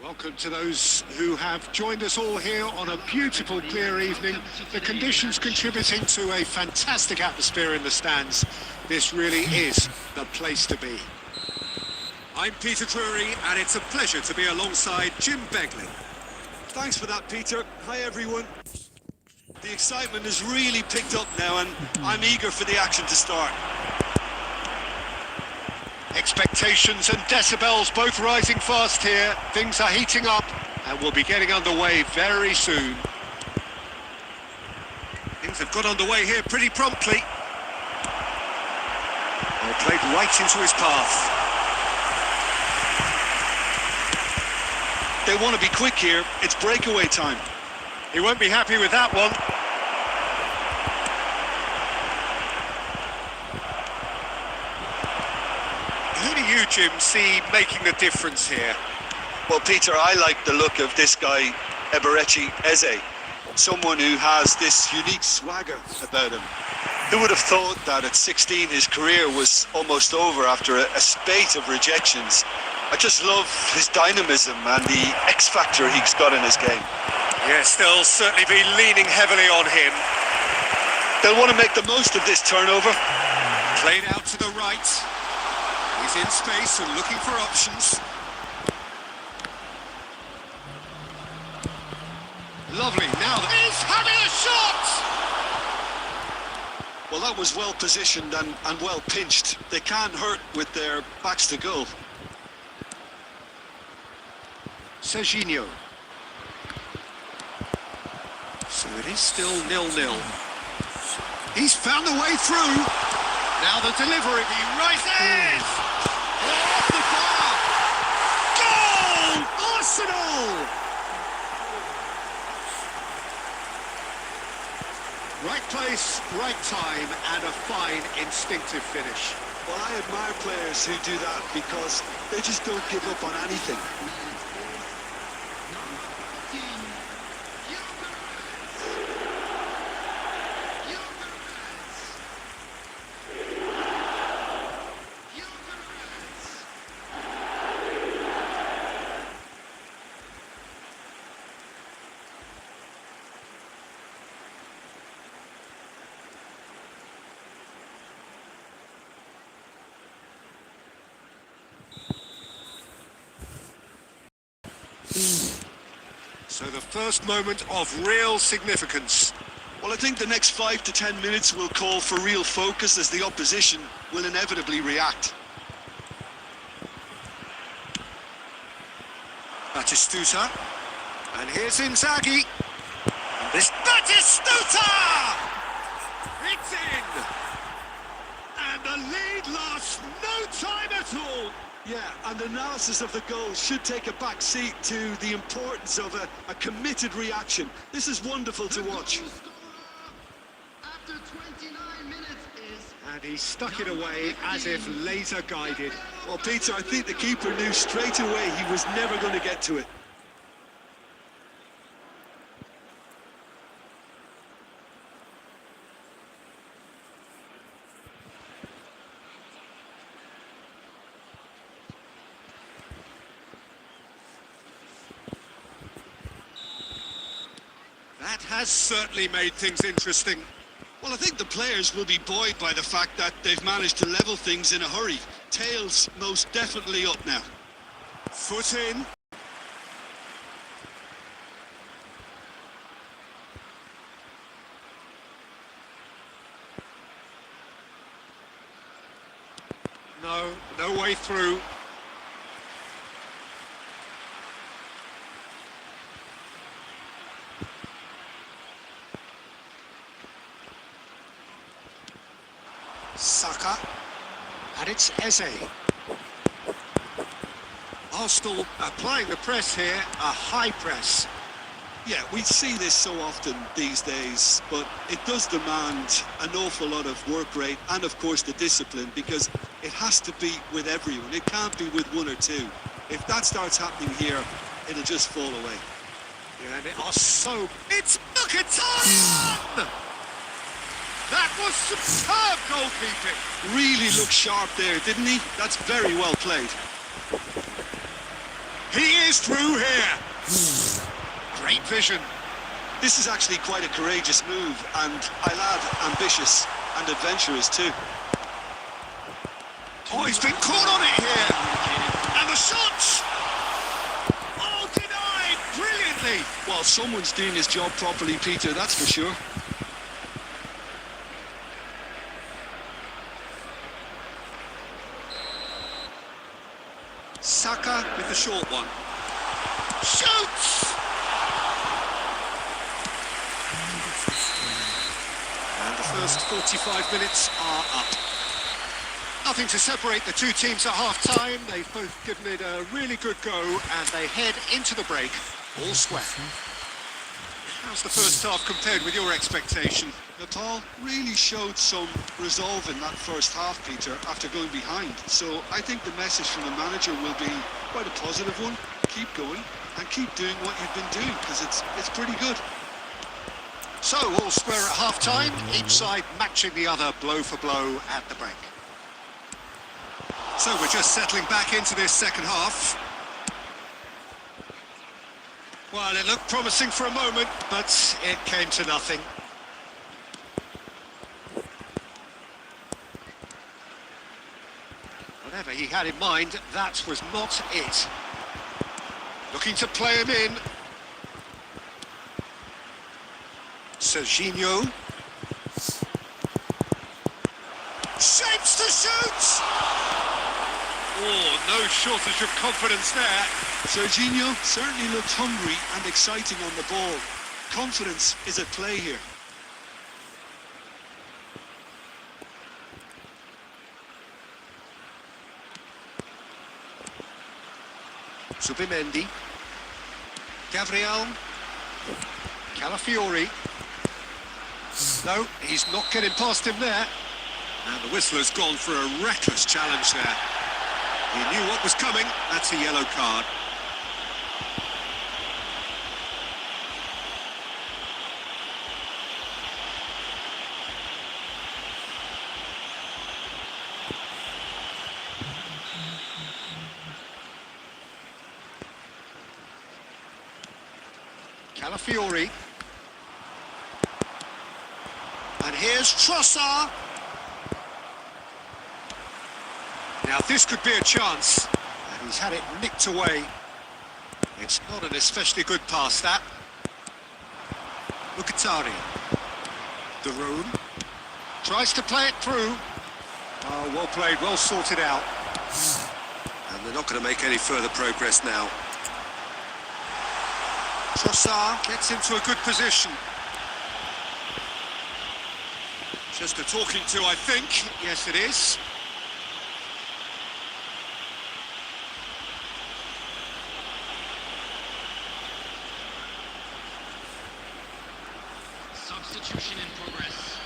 Welcome to those who have joined us all here on a beautiful, clear evening. The conditions contributing to a fantastic atmosphere in the stands. This really is the place to be. I'm Peter Drury, and it's a pleasure to be alongside Jim Begley. Thanks for that, Peter. Hi, everyone. The excitement has really picked up now, and I'm eager for the action to start. Expectations and decibels both rising fast here. Things are heating up and we'll be getting underway very soon. Things have got underway here pretty promptly. Well, played right into his path. They want to be quick here. It's breakaway time. He won't be happy with that one. Who do you, Jim, see making the difference here? Well, Peter, I like the look of this guy, Eberechi Eze. Someone who has this unique swagger about him. Who would have thought that at 16 his career was almost over after a spate of rejections? I just love his dynamism and the X-factor he's got in his game. Yes, they'll certainly be leaning heavily on him. They'll want to make the most of this turnover. Played out to the right. He's in space and looking for options. Lovely, now he's having a shot! Well, that was well positioned and well pinched. They can't hurt with their backs to goal. Serginho. So it is still 0-0. He's found the way through. Now the delivery, he rises! Off the bar! Goal! Arsenal! Right place, right time, and a fine instinctive finish. Well, I admire players who do that because they just don't give up on anything. So the first moment of real significance. Well, I think the next 5 to 10 minutes will call for real focus as the opposition will inevitably react. Batistuta. And here's Inzaghi. And this Batistuta! It's in! And the lead lasts no time at all. Yeah, and analysis of the goal should take a back seat to the importance of a committed reaction. This is wonderful to watch. After 29 minutes is... And he stuck it away as if laser guided. Well, Peter, I think the keeper knew straight away he was never going to get to it. That has certainly made things interesting. Well, I think the players will be buoyed by the fact that they've managed to level things in a hurry. Tails most definitely up now. Foot in. No way through. Saka, and it's Eze. Arsenal applying the press here, a high press. Yeah, we see this so often these days, but it does demand an awful lot of work rate and, of course, the discipline, because it has to be with everyone. It can't be with one or two. If that starts happening here, it'll just fall away. Yeah, and it are so... It's Mkhitaryan! That was superb goalkeeping. Really looked sharp there, didn't he? That's very well played. He is through here. Great vision. This is actually quite a courageous move, and I'll add ambitious and adventurous too. Oh, he's been caught on it here. And the shots! Oh, denied brilliantly. Well, someone's doing his job properly, Peter, that's for sure. Saka with the short one. Shoots! And the first 45 minutes are up. Nothing to separate the two teams at half-time. They've both given it a really good go, and they head into the break all square. How's the first half compared with your expectation? Nepal really showed some resolve in that first half, Peter, after going behind. So I think the message from the manager will be quite a positive one. Keep going and keep doing what you've been doing, because it's pretty good. So, all square at half-time, each side matching the other blow for blow at the break. So we're just settling back into this second half. Well, it looked promising for a moment, but it came to nothing. Whatever he had in mind, that was not it. Looking to play him in. Serginho. Shapes to shoot! Oh, no shortage of confidence there. Serginho certainly looked hungry and exciting on the ball. Confidence is at play here. Zubimendi. Gabriel. Calafiori. No, he's not getting past him there. And the whistler's gone for a reckless challenge there. He knew what was coming. That's a yellow card. Calafiori. And here's Trossard. Now this could be a chance. And he's had it nicked away. It's not an especially good pass, that. Mkhitaryan. Darun. Tries to play it through. Oh, well played, well sorted out. And they're not going to make any further progress now. Trossard gets into a good position. Just a talking to, I think. Yes, it is. Substitution in progress.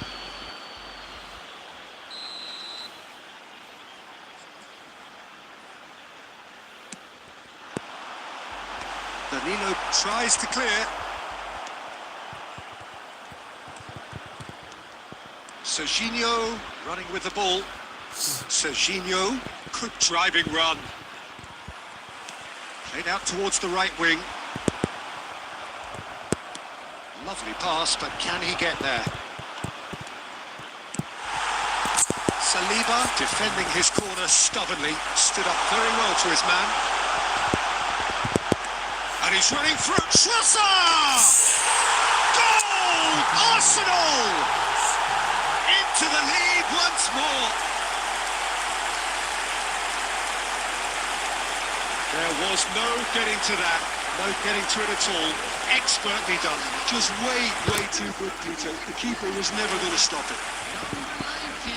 Danilo tries to clear. Serginho running with the ball. Serginho, good driving run. Played out towards the right wing. Lovely pass, but can he get there? Saliba defending his corner stubbornly. Stood up very well to his man. And he's running through. Trossard! Goal! Arsenal! Into the lead once more. There was no getting to that. No getting to it at all. Expertly done. Just way too good, Peter. The keeper was never going to stop it. Number 19.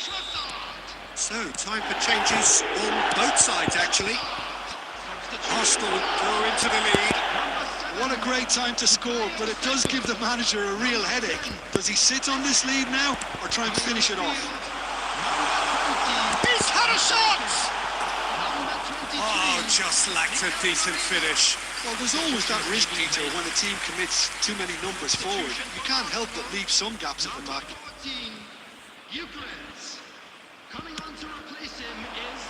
Trossard. So, time for changes on both sides, actually. Arsenal go into the lead. What a great time to score, but it does give the manager a real headache. Does he sit on this lead now, or try and finish it off? He's had a shot! Oh, just lacked a decent finish. Well, there's always that risk, Peter, when a team commits too many numbers forward. You can't help but leave some gaps at the back. 14, Euclides. Coming on to replace him is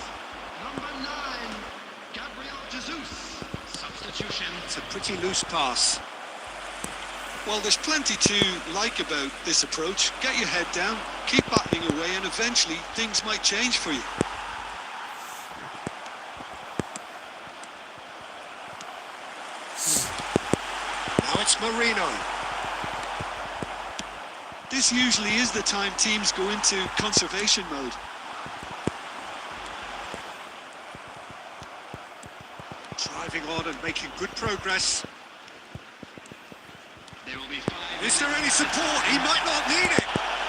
number 9, Gabriel Jesus. Substitution. It's a pretty loose pass. Well, there's plenty to like about this approach. Get your head down, keep battling away, and eventually things might change for you. Now it's Marino. This usually is the time teams go into conservation mode. Driving on and making good progress. There will be 5. Is there any support? He might not need it.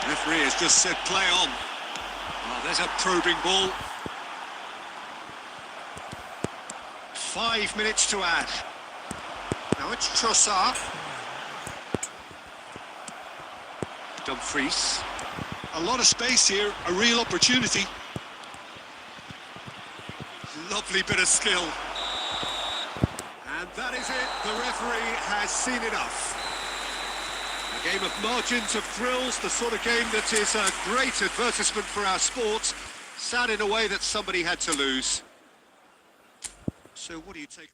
Referee has just said play on. Oh, there's a probing ball. 5 minutes to add. Now it's Trossard. Dumfries. A lot of space here, a real opportunity. Lovely bit of skill. And that is it. The referee has seen enough. A game of margins, of thrills, the sort of game that is a great advertisement for our sport. Sad in a way that somebody had to lose. So what do you take?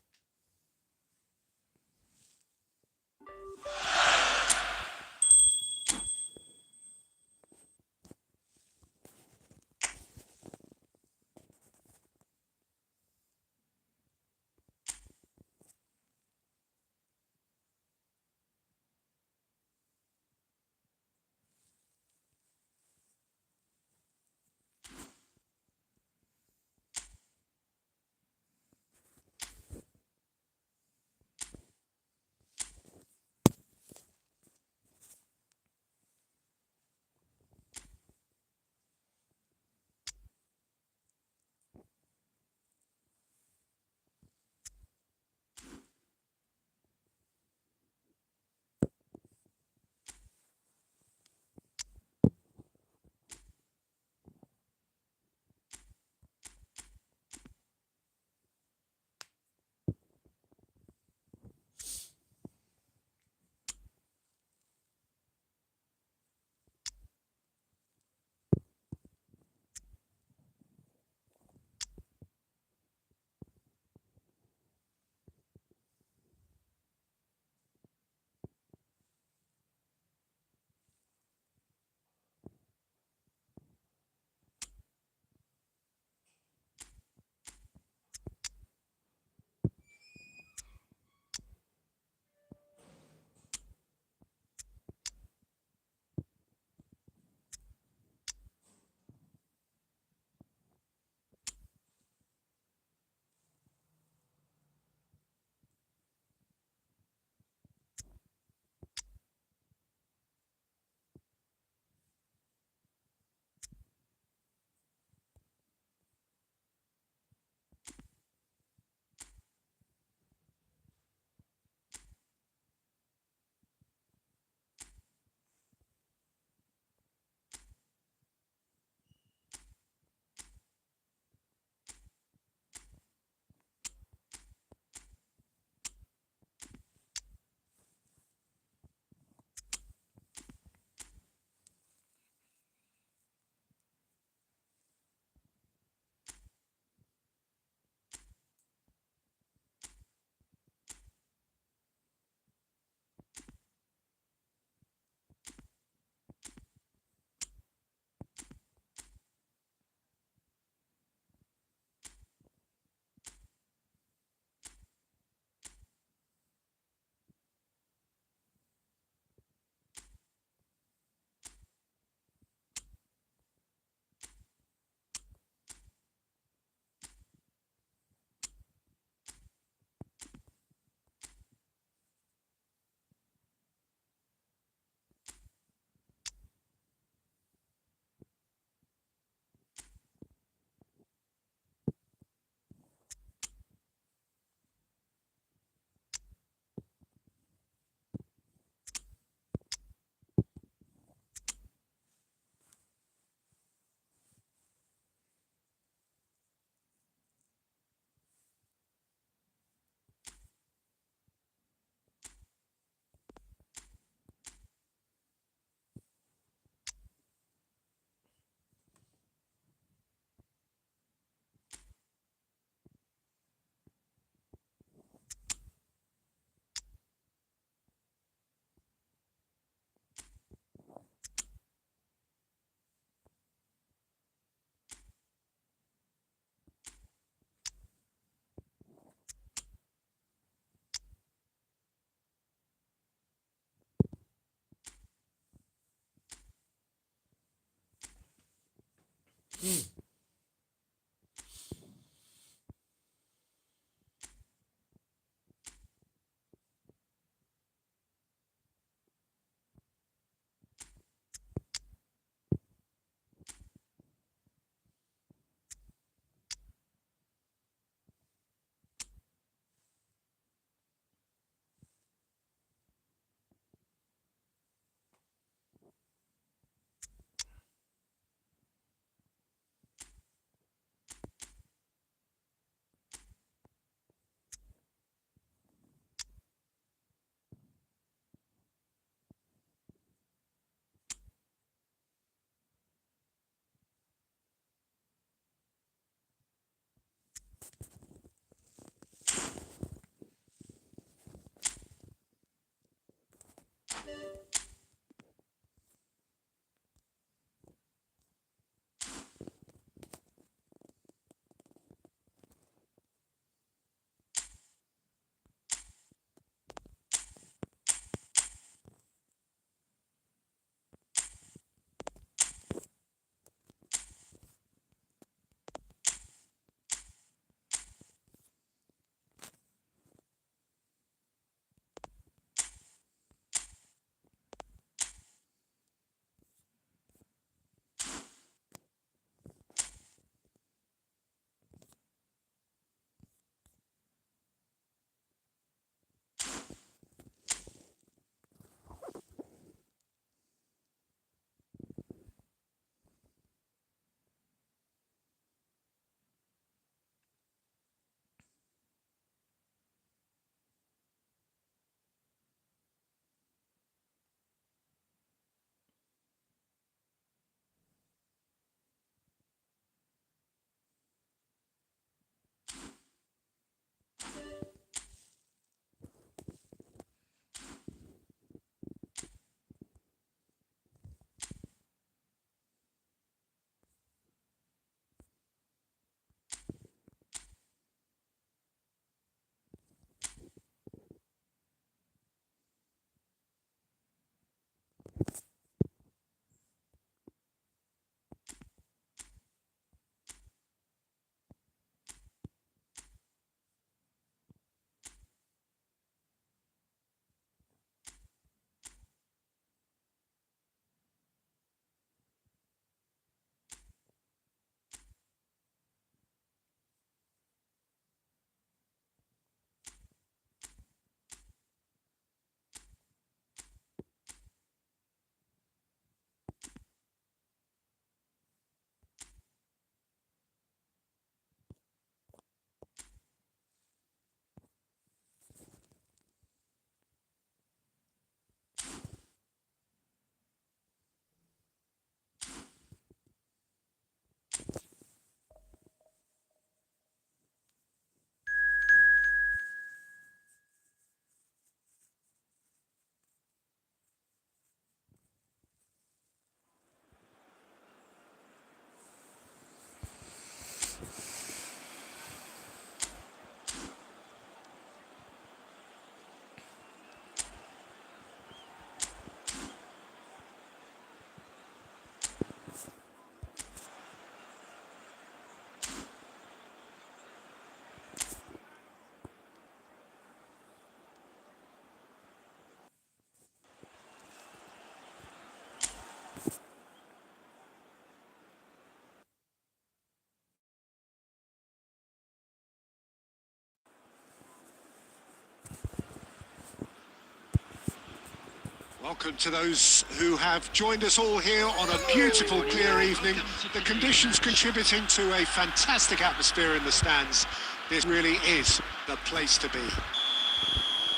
Welcome to those who have joined us all here on a beautiful, clear evening. The conditions contributing to a fantastic atmosphere in the stands. This really is the place to be.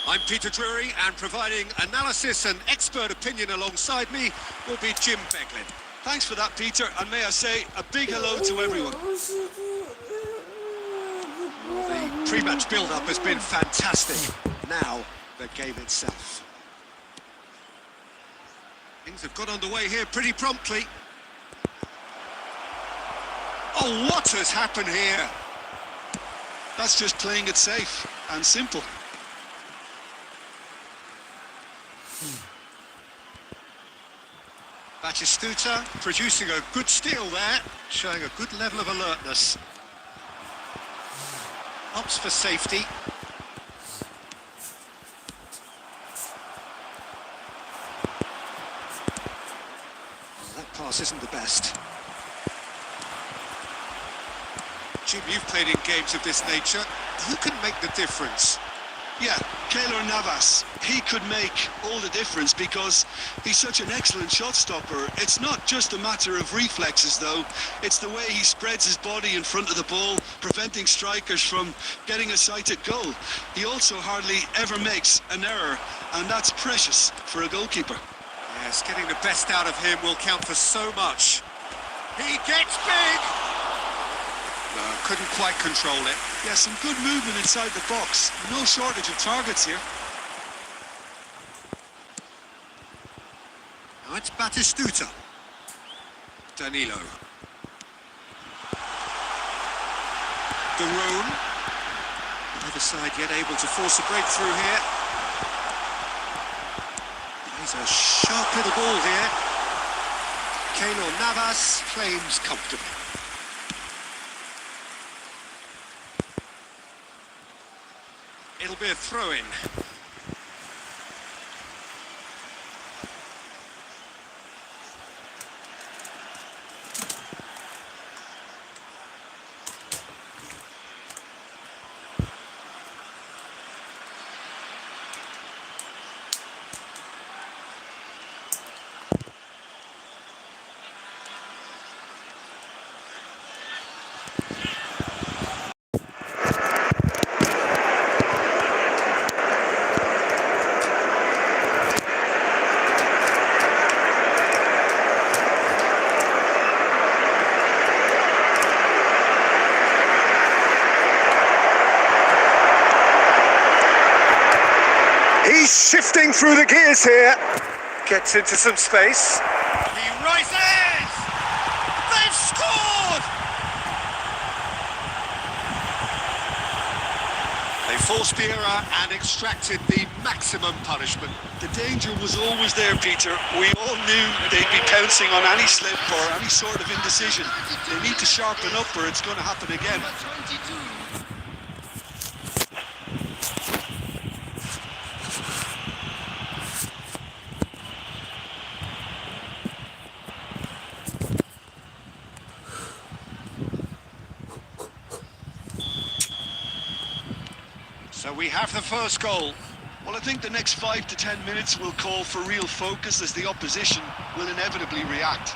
I'm Peter Drury, and providing analysis and expert opinion alongside me will be Jim Beglin. Thanks for that, Peter, and may I say a big hello to everyone. The pre-match build-up has been fantastic. Now, the game itself. Things have got underway here pretty promptly. Oh, what has happened here? That's just playing it safe and simple. Batistuta producing a good steal there, showing a good level of alertness. Opts for safety. Well, that pass isn't the best. Jim, you've played in games of this nature. Who can make the difference? Yeah, Keylor Navas, he could make all the difference because he's such an excellent shot stopper. It's not just a matter of reflexes though, it's the way he spreads his body in front of the ball, preventing strikers from getting a sighted goal. He also hardly ever makes an error, and that's precious for a goalkeeper. Yes, getting the best out of him will count for so much. He gets big! No, couldn't quite control it. Yeah, some good movement inside the box. No shortage of targets here. Now it's Batistuta. Danilo. Garoon. Neither side yet able to force a breakthrough here. He's a sharp little ball here. Keylor Navas claims comfortably. It'll be a throw-in. He's shifting through the gears here. Gets into some space. He rises! They've scored! They forced the error and extracted the maximum punishment. The danger was always there, Peter. We all knew they'd be pouncing on any slip or any sort of indecision. They need to sharpen up or it's going to happen again. Number 22. So we have the first goal. Well, I think the next 5 to 10 minutes will call for real focus as the opposition will inevitably react.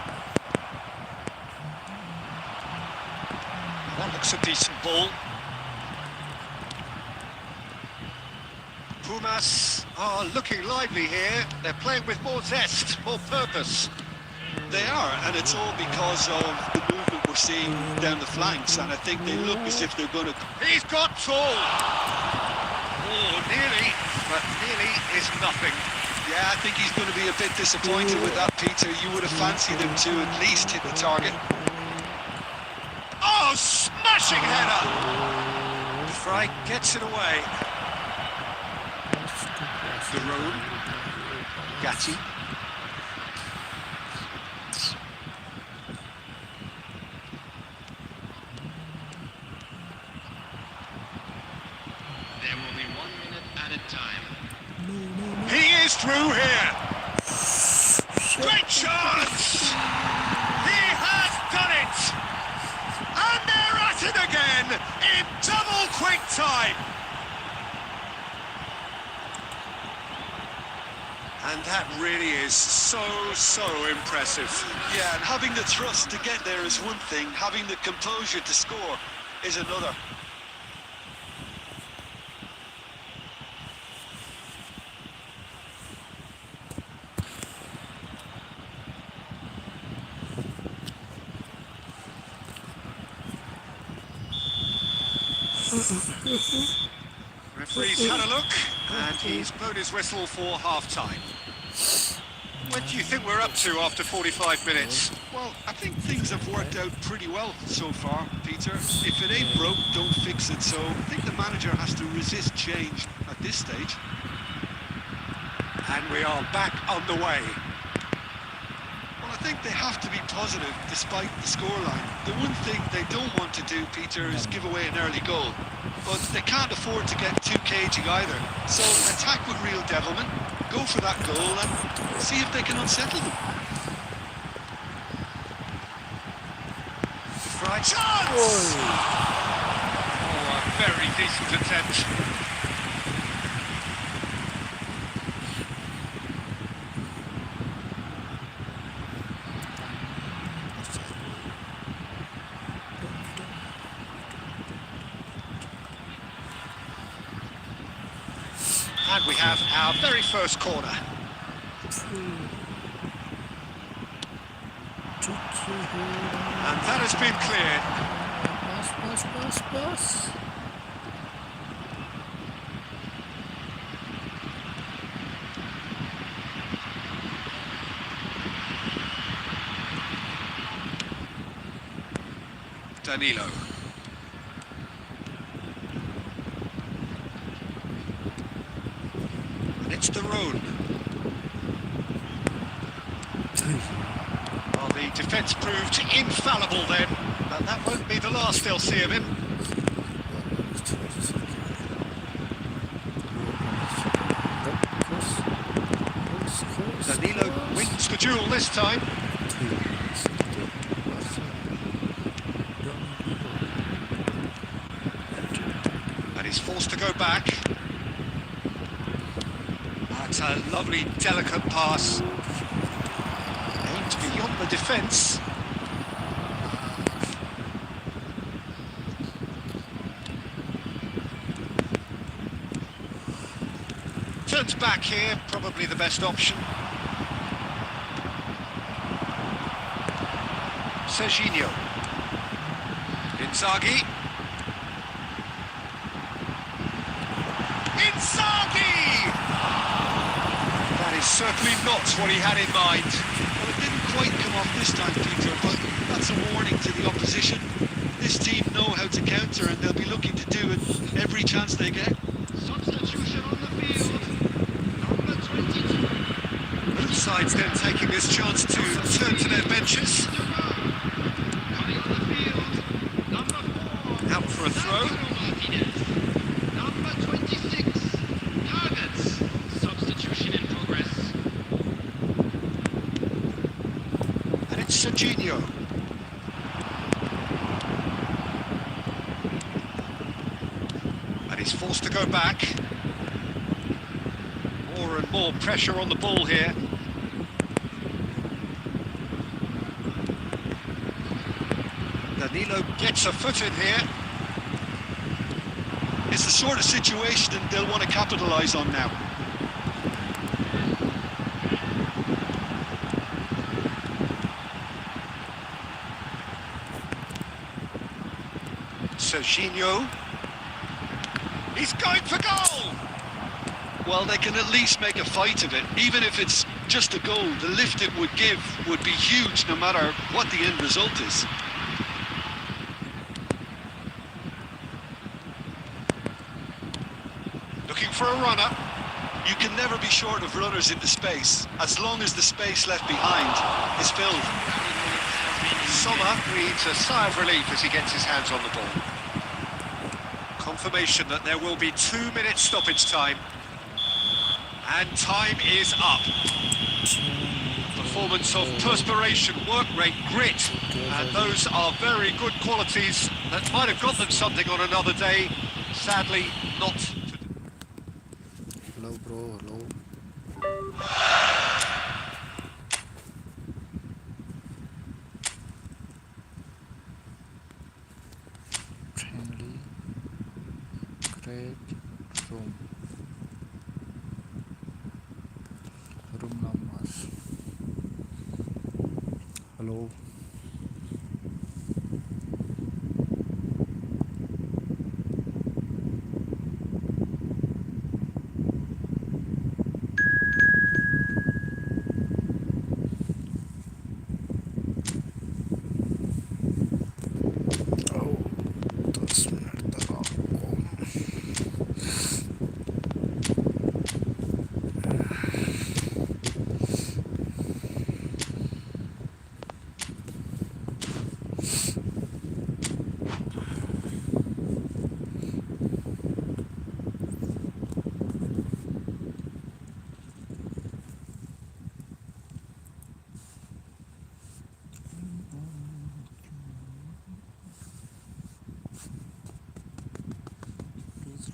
That looks a decent ball. Pumas are looking lively here. They're playing with more zest, more purpose. They are, and it's all because of the movement we're seeing down the flanks, and I think they look as if they're going to... He's got tall. Oh, nearly, but nearly is nothing. Yeah, I think he's going to be a bit disappointed with that, Peter. You would have fancied him to at least hit the target. Oh, smashing header! Fry gets it away. Garoon. Gatti. There will be 1 minute added time. He is through here. Great chance! He has done it! And they're at it again in double quick time. And that really is so impressive. Yeah, and having the thrust to get there is one thing. Having the composure to score is another. Referee's had a look, and he's blown his whistle for half-time. What do you think we're up to after 45 minutes? Well, I think things have worked out pretty well so far, Peter. If it ain't broke, don't fix it. So I think the manager has to resist change at this stage. And we are back on the way. Well, I think they have to be positive despite the scoreline. The one thing they don't want to do, Peter, is give away an early goal. But they can't afford to get too cagey either. So attack with real devilment, go for that goal and see if they can unsettle them. Right chance! Oh, a very decent attempt. And we have our very first corner. And that has been cleared. Pass. Danilo. And it's the road. Well, the defence proved infallible then, but that won't be the last they'll see of him. Danilo wins the duel this time. And he's forced to go back. That's a lovely, delicate pass. Aimed beyond the defence. Turns back here, probably the best option. Serginho. Inzaghi. That is certainly not what he had in mind. Well, it didn't quite come off this time, Peter, but that's a warning to the opposition. This team know how to counter and they'll be looking to do it every chance they get. Substitution on the field. Number 22. Both sides then taking this chance to turn to their benches. Coming on the field. Number 4. Out for a throw. Number 26. Targets. Substitution in progress. And it's Serginho. And he's forced to go back. More and more pressure on the ball here. Danilo gets a foot in here. It's the sort of situation that they'll want to capitalise on now. Serginho. He's going for goal! Well, they can at least make a fight of it. Even if it's just a goal, the lift it would give would be huge no matter what the end result is. Looking for a runner. You can never be short of runners into space, as long as the space left behind is filled. Sommer breathes a sigh of relief as he gets his hands on the ball. Confirmation that there will be 2 minutes stoppage time. And time is up. Performance of perspiration, work rate, grit. And those are very good qualities that might have got them something on another day. Sadly, not today. Hello bro, hello. Friendly great room numbers. Hello. Oh, 10 minuter bakom.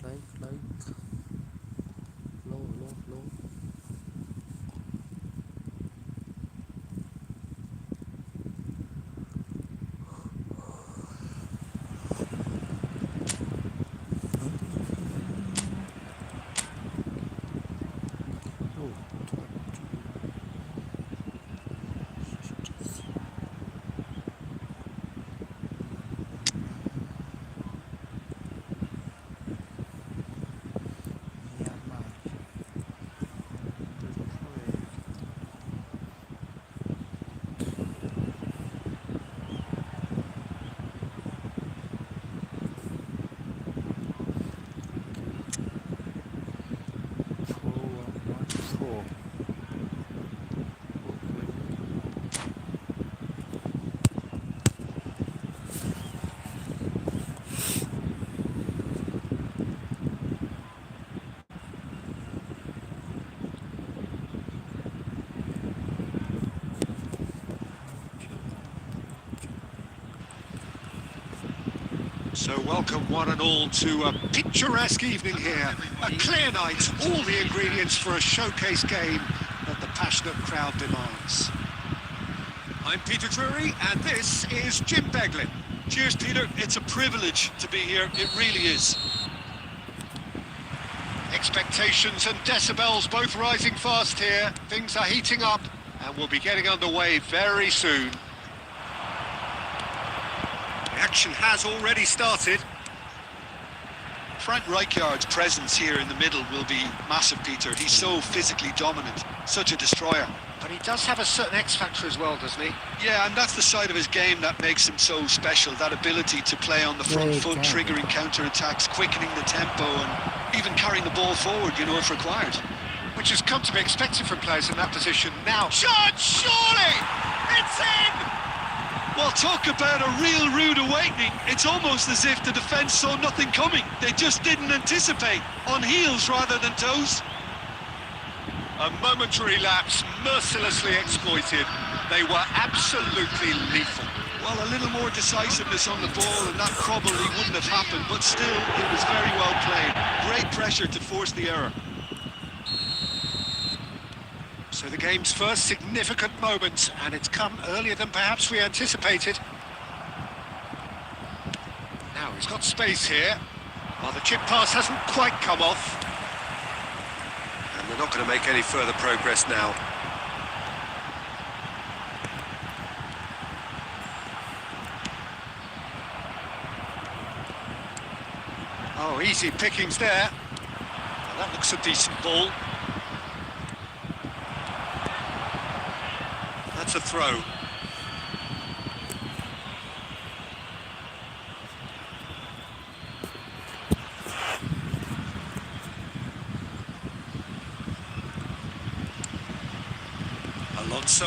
like low. Oh, Myanmar. Four. So welcome one and all to a picturesque evening here. A clear night, all the ingredients for a showcase game that the passionate crowd demands. I'm Peter Drury and this is Jim Beglin. Cheers, Peter. It's a privilege to be here. It really is. Expectations and decibels both rising fast here. Things are heating up and we'll be getting underway very soon. The action has already started. Frank Rijkaard's presence here in the middle will be massive, Peter. He's so physically dominant, such a destroyer. But he does have a certain X factor as well, doesn't he? Yeah, and that's the side of his game that makes him so special, that ability to play on the front foot, triggering counter-attacks, quickening the tempo, and even carrying the ball forward, if required. Which has come to be expected from players in that position now. Shot, surely! It's in! Well, talk about a real rude awakening. It's almost as if the defence saw nothing coming. They just didn't anticipate, on heels rather than toes. A momentary lapse, mercilessly exploited. They were absolutely lethal. Well, a little more decisiveness on the ball and that probably wouldn't have happened, but still, it was very well played. Great pressure to force the error. So the game's first significant moment, and it's come earlier than perhaps we anticipated. Now he's got space here. Well, the chip pass hasn't quite come off. And they're not going to make any further progress now. Oh, easy pickings there. Well, that looks a decent ball. That's a throw. Alonso.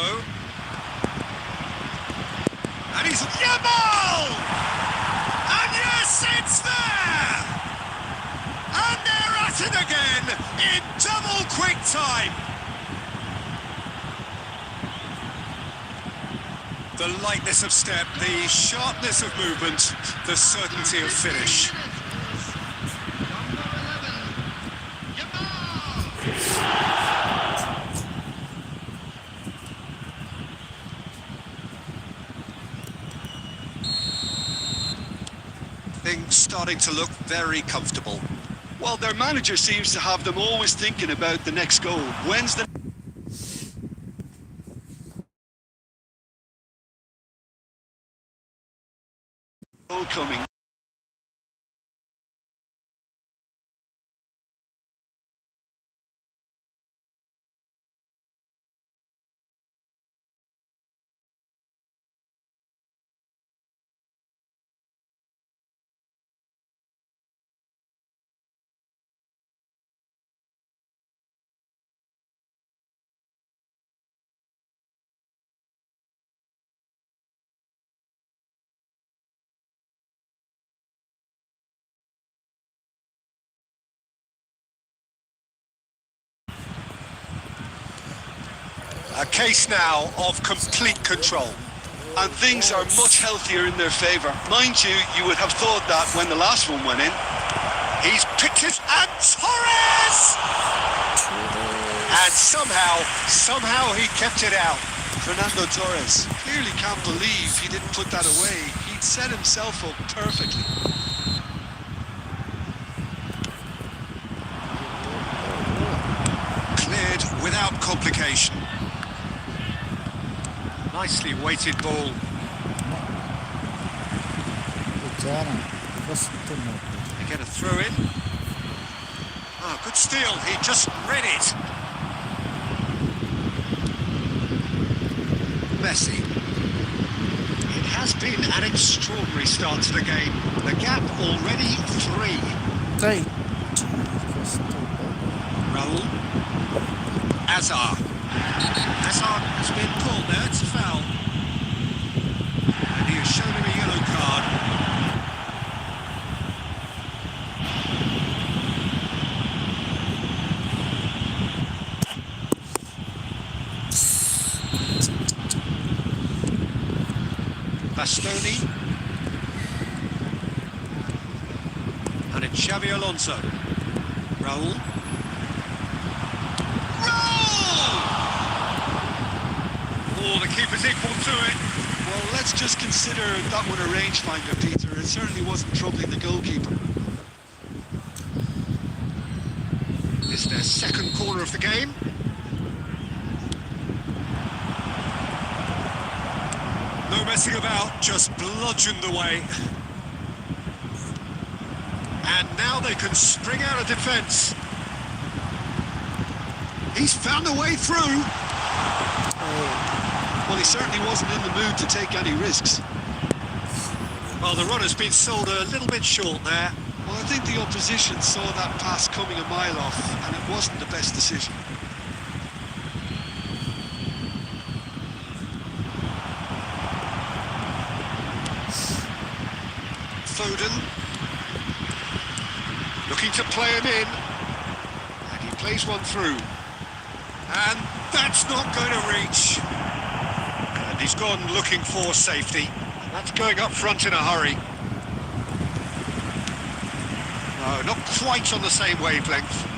And he's Yamal! And yes, it's there! And they're at it again in double quick time. The lightness of step, the sharpness of movement, the certainty of finish. Things starting to look very comfortable. Well, their manager seems to have them always thinking about the next goal. When's the goal coming? A case now of complete control. And things are much healthier in their favour. Mind you, you would have thought that when the last one went in. He's picked it, and Torres! And somehow he kept it out. Fernando Torres clearly can't believe he didn't put that away. He'd set himself up perfectly. Cleared without complication. Nicely weighted ball. Cara, gosto muito. They get a throw in. Oh, good steal. He just read it. Messi. It has been an extraordinary start to the game. The gap already 3. Sei. Gosto. Raul. Hazard. Hazard has been pulled there. It's a foul. And he has shown him a yellow card. Bastoni. And it's Xabi Alonso. Raul. Oh, the keeper's equal to it. Well, let's just consider that one a rangefinder, Peter. It certainly wasn't troubling the goalkeeper. It's their second corner of the game. No messing about, just bludgeoned away. And now they can spring out of defence. He's found a way through. Well, he certainly wasn't in the mood to take any risks. Well, the run has been sold a little bit short there. Well, I think the opposition saw that pass coming a mile off, and it wasn't the best decision. Foden. Looking to play him in. And he plays one through. And that's not going to reach. And he's gone looking for safety. And that's going up front in a hurry. No, not quite on the same wavelength.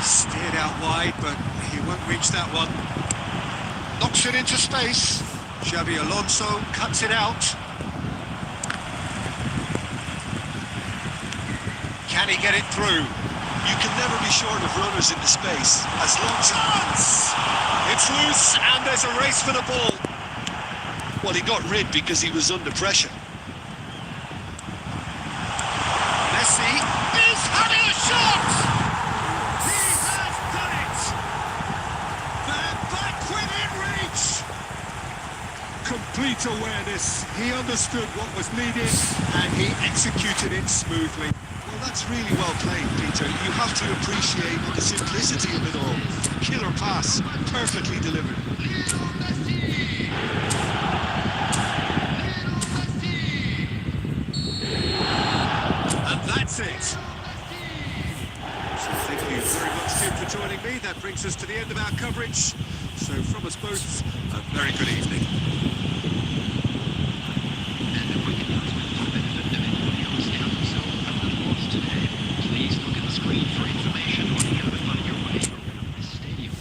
Steered out wide, but he won't reach that one. Knocks it into space. Xabi Alonso cuts it out. Can he get it through? You can never be short of runners into space, as long as... Chance! It's loose, and there's a race for the ball. Well, he got rid because he was under pressure. Messi is having a shot! He has done it! They're back within reach! Complete awareness. He understood what was needed, and he executed it smoothly. Well, that's really well played, Peter. You have to appreciate the simplicity of it all. Killer pass, perfectly delivered. And that's it. So thank you very much, Tim, for joining me. That brings us to the end of our coverage. So from us both, a very good evening. And a quick announcement for the benefit of anybody else counting so out of lost today. Please look at the screen for information on how to find your way around this stadium.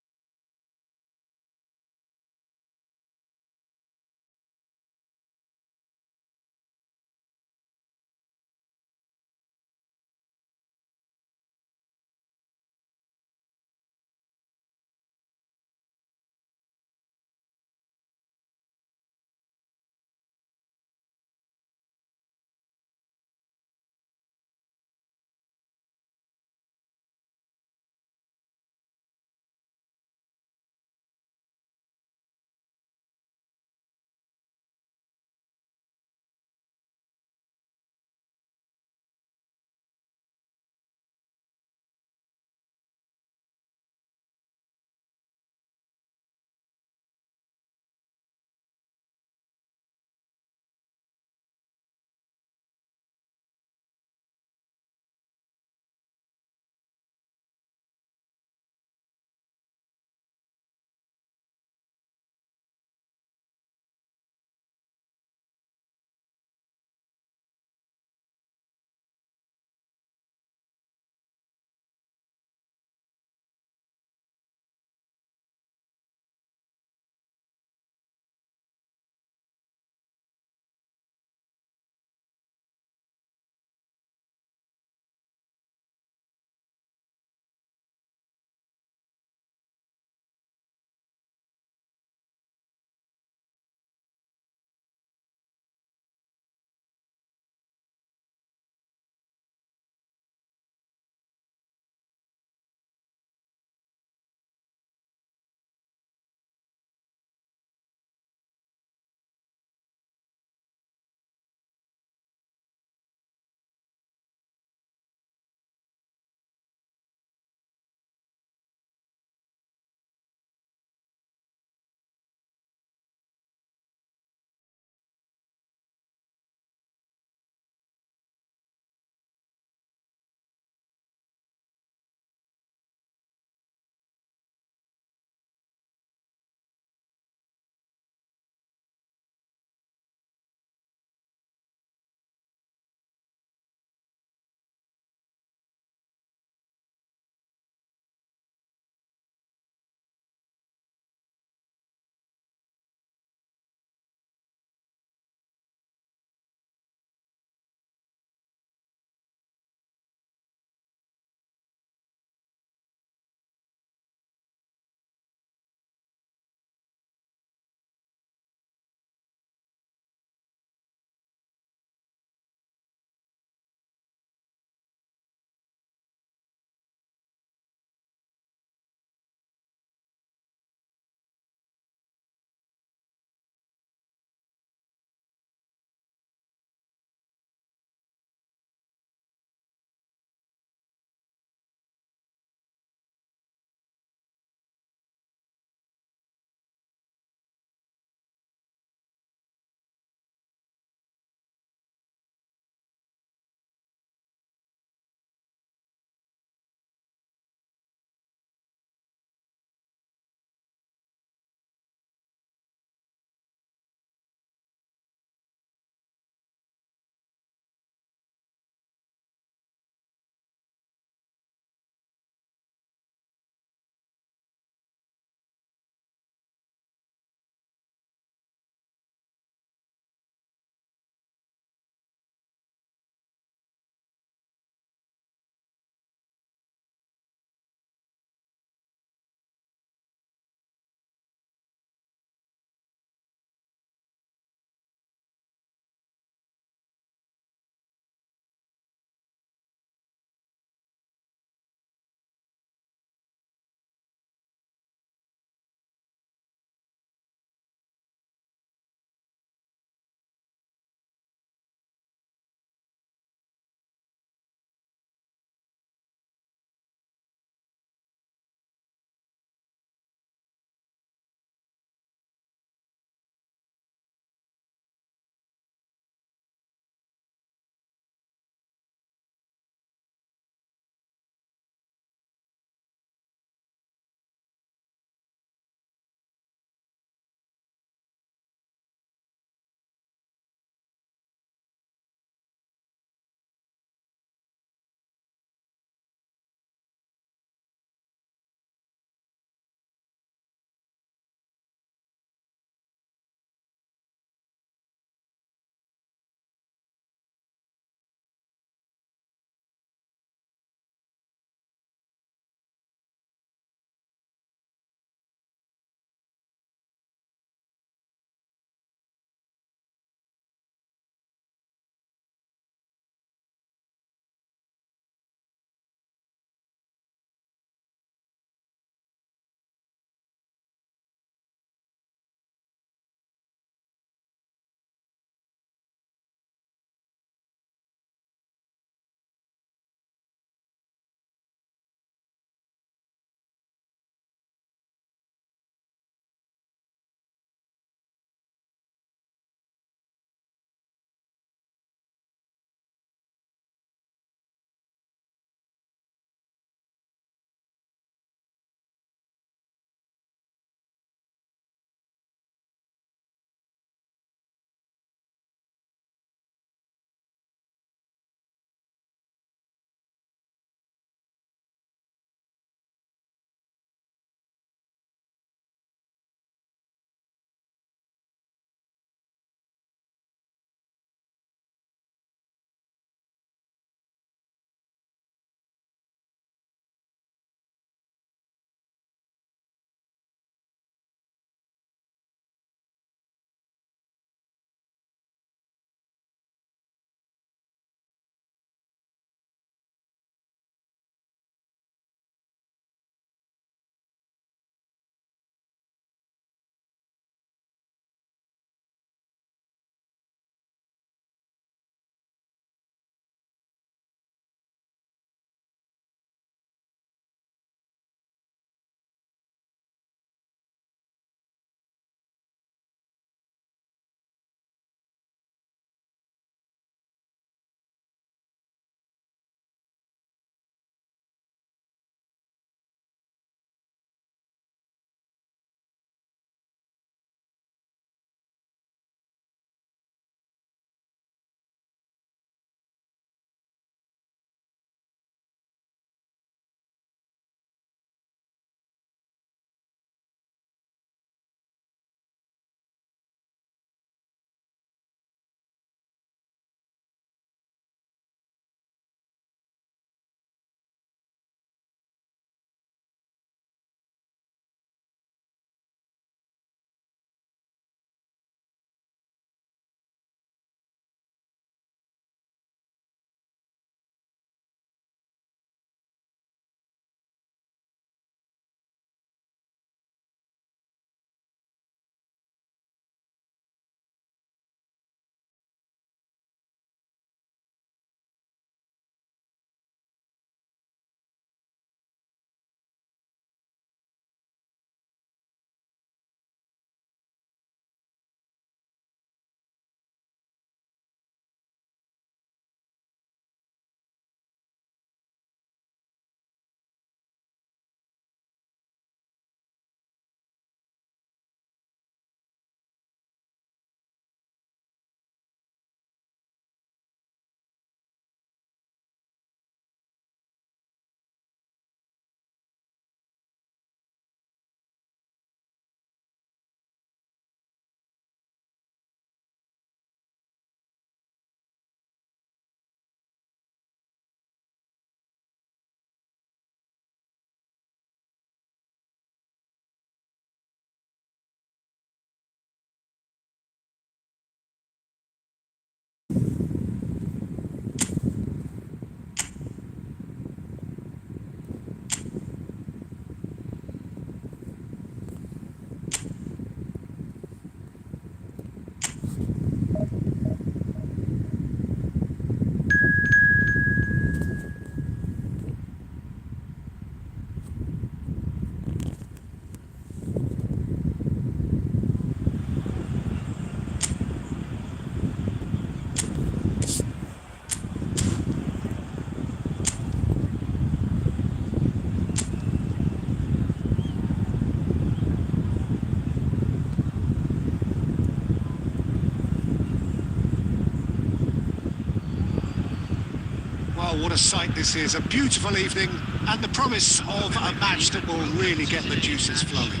what a sight this is. A beautiful evening and the promise of a match that will really get the juices flowing.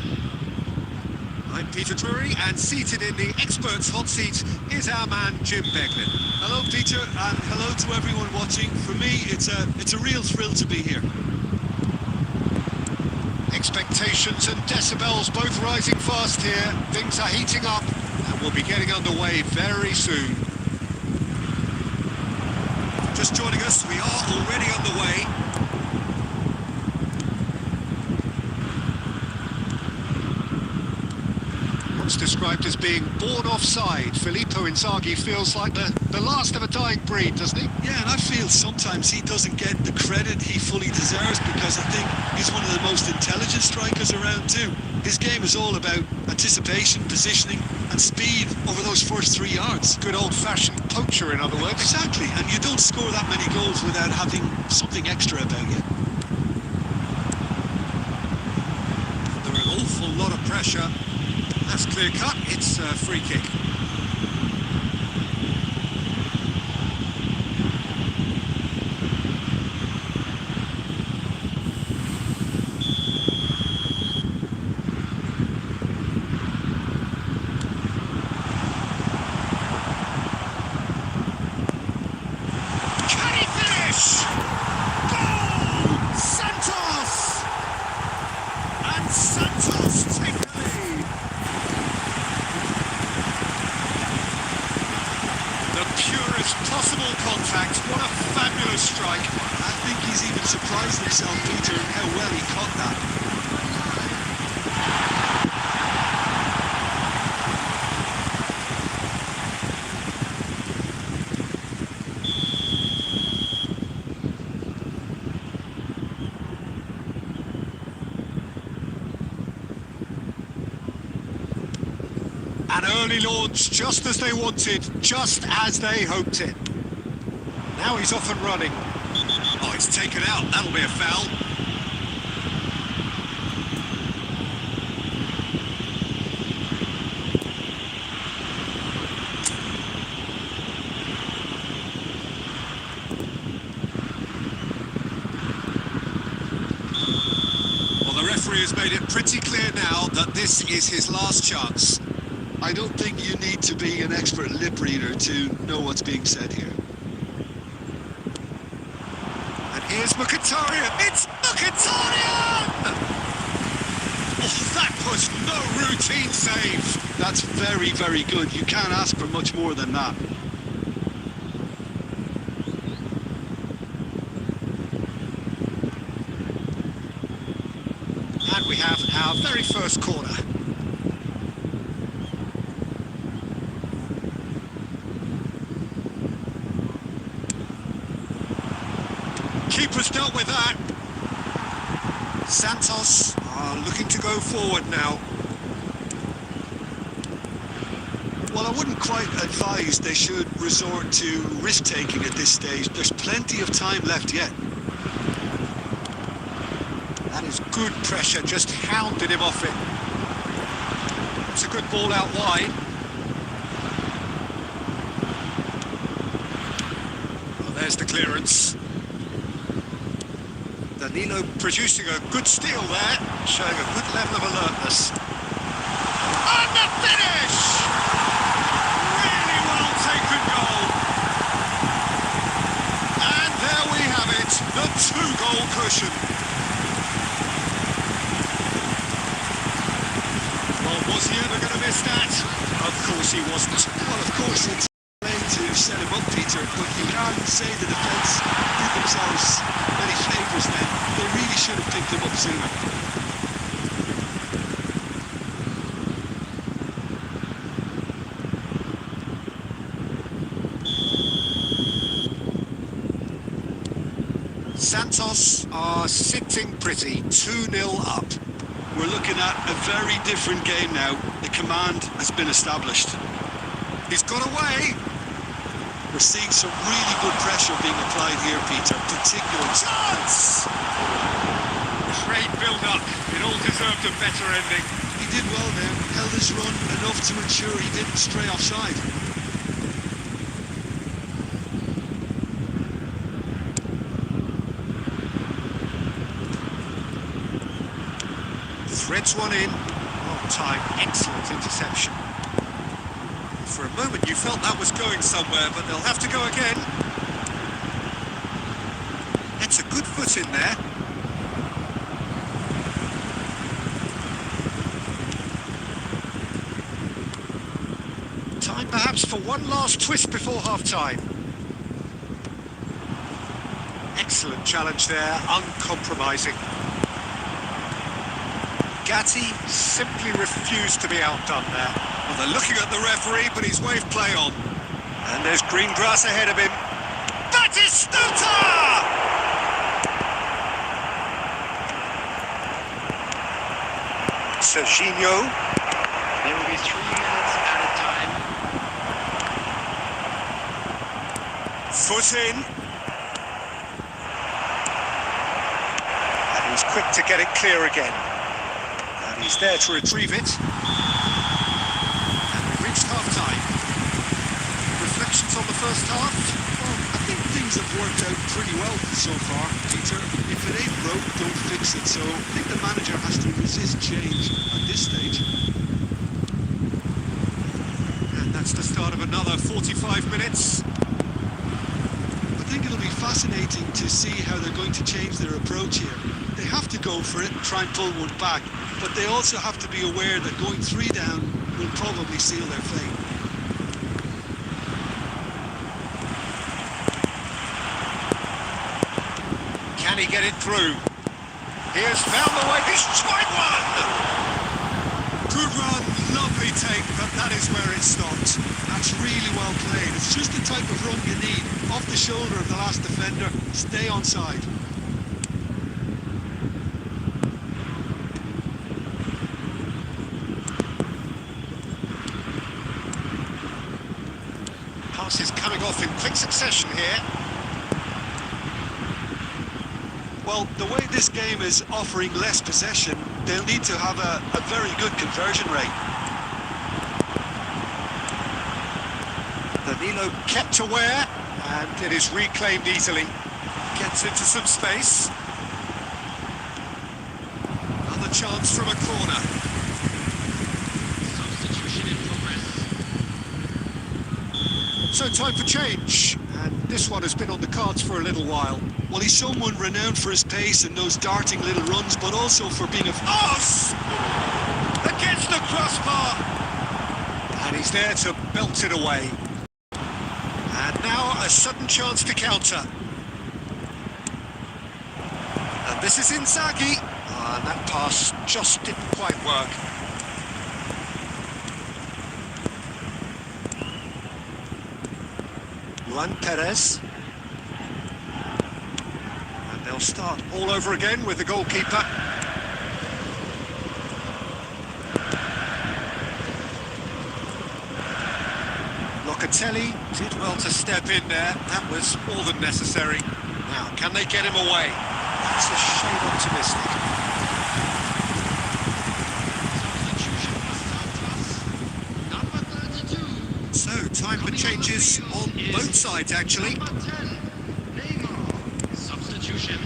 I'm Peter Drury, and seated in the experts' hot seat is our man Jim Beglin. Hello, Peter, and hello to everyone watching. For me, it's a real thrill to be here. Expectations and decibels both rising fast here. Things are heating up and we'll be getting underway very soon. Just joining us, we are already on the way. What's described as being born offside, Filippo Inzaghi feels like the last of a dying breed, doesn't he? Yeah, and I feel sometimes he doesn't get the credit he fully deserves because I think he's one of the most intelligent strikers around too. His game is all about anticipation, positioning and speed over those first 3 yards. Good old-fashioned poacher, in other words. Exactly, and you don't score that many goals without having something extra about you. Under an awful lot of pressure. That's clear cut, it's a free kick. Can he finish? Goal! Santos! And Santos take the lead. The purest possible contact. What a fabulous strike. I think he's even surprised himself, Peter, in how well he caught that. An early launch, just as they wanted, just as they hoped it. Now he's off and running. Oh, it's taken out. That'll be a foul. Well, the referee has made it pretty clear now that this is his last chance. I don't think you need to be an expert lip reader to know what's being said here. And here's Mkhitaryan. It's Mkhitaryan! Oh, that was no routine save. That's very, very good. You can't ask for much more than that. And we have our very first corner. Keeper's dealt with that. Santos are looking to go forward now. Well, I wouldn't quite advise they should resort to risk-taking at this stage. There's plenty of time left yet. That is good pressure, just hounded him off it. It's a good ball out wide. Well, there's the clearance. Danilo producing a good steal there, showing a good level of alertness. And the finish! Really well taken goal. And there we have it, the 2-goal cushion. Well, was he ever going to miss that? Of course he wasn't. Well, of course, it's late to set him up, Peter, but you can't say the defence did themselves many favours then. They really should have picked him up sooner. Santos are sitting pretty, 2-0 up. We're looking at a very different game now. The command has been established. He's got away. We're seeing some really good pressure being applied here, Peter, particularly. Chance! Great build-up. It all deserved a better ending. He did well there, held his run enough to ensure he didn't stray offside. Threads one in. On time, excellent interception. For a moment you felt that was going somewhere, but they'll have to go again. That's a good foot in there. Time perhaps for one last twist before half-time. Excellent challenge there, uncompromising. Gatti simply refused to be outdone there. Well, they're looking at the referee, but he's waved play on. And there's green grass ahead of him. Batistuta! Serginho. There will be 3 minutes added time. Foot in. And he's quick to get it clear again. And he's there to retrieve it. And we've reached half-time. Reflections on the first half? Well, I think things have worked out pretty well so far, Peter. If it ain't broke, don't fix it. So I think the manager has to resist change at this stage. And that's the start of another 45 minutes. I think it'll be fascinating to see how they're going to change their approach here. They have to go for it and try and pull one back, but they also have to be aware that going 3 down will probably seal their fate. Can he get it through? He has found the way. He's tried one! Good run, lovely take, but that is where it stopped. That's really well played. It's just the type of run you need. Off the shoulder of the last defender, stay onside. Passes coming off in quick succession here. Well, the way this game is offering less possession, they'll need to have a very good conversion rate. Danilo kept aware, and it is reclaimed easily. Gets into some space. Another chance from a corner. Substitution in progress. So time for change, and this one has been on the cards for a little while. Well, he's someone renowned for his pace and those darting little runs, but also for being a... Against the crossbar! And he's there to belt it away. And now a sudden chance to counter. And this is Inzaghi. And that pass just didn't quite work. Juan Perez. And they'll start all over again with the goalkeeper. Locatelli did well to step in there. That was more than necessary. Now, can they get him away? That's a shade optimistic. Substitution for Santos. Number 32. So, time for changes on both sides, actually. Number 10. Neymar. Substitution.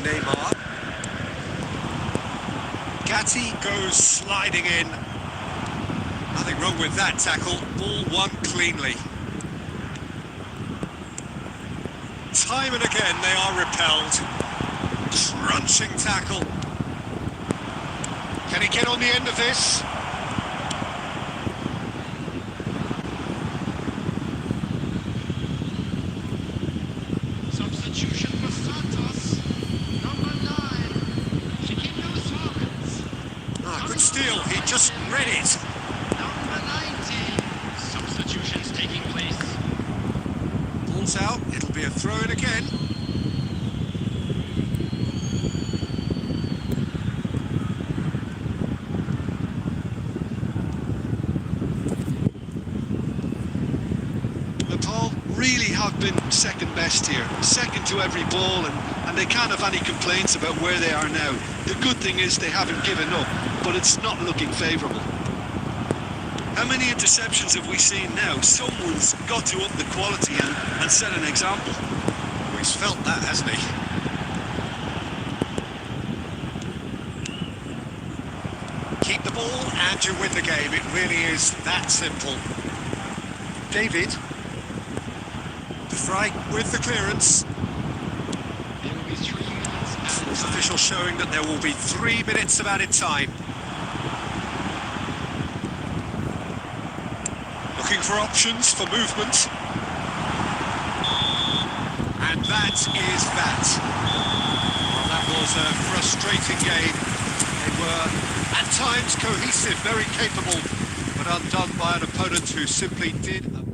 Neymar. Gatti goes sliding in. Nothing wrong with that tackle. Ball won cleanly. Time and again they are repelled. Crunching tackle. Can he get on the end of this? Substitution for Santos. Number 9. Chiquinho Suarez. Ah, good steal. He just read it. Number 19. Substitutions taking place. Ball's out. It'll be a throw-in again. Nepal really have been second best here, second to every ball, and they can't have any complaints about where they are now. The good thing is they haven't given up, but it's not looking favourable. How many interceptions have we seen now? Someone's got to up the quality and set an example. Oh, he's felt that, hasn't he? ball and you win the game. It really is that simple. David. De Vrij with the clearance. There will be 3 minutes added This time. official showing that there will be 3 minutes of added time. Looking for options for movement. And that is that. Well, that was a frustrating game. They were at times cohesive, very capable, but undone by an opponent who simply did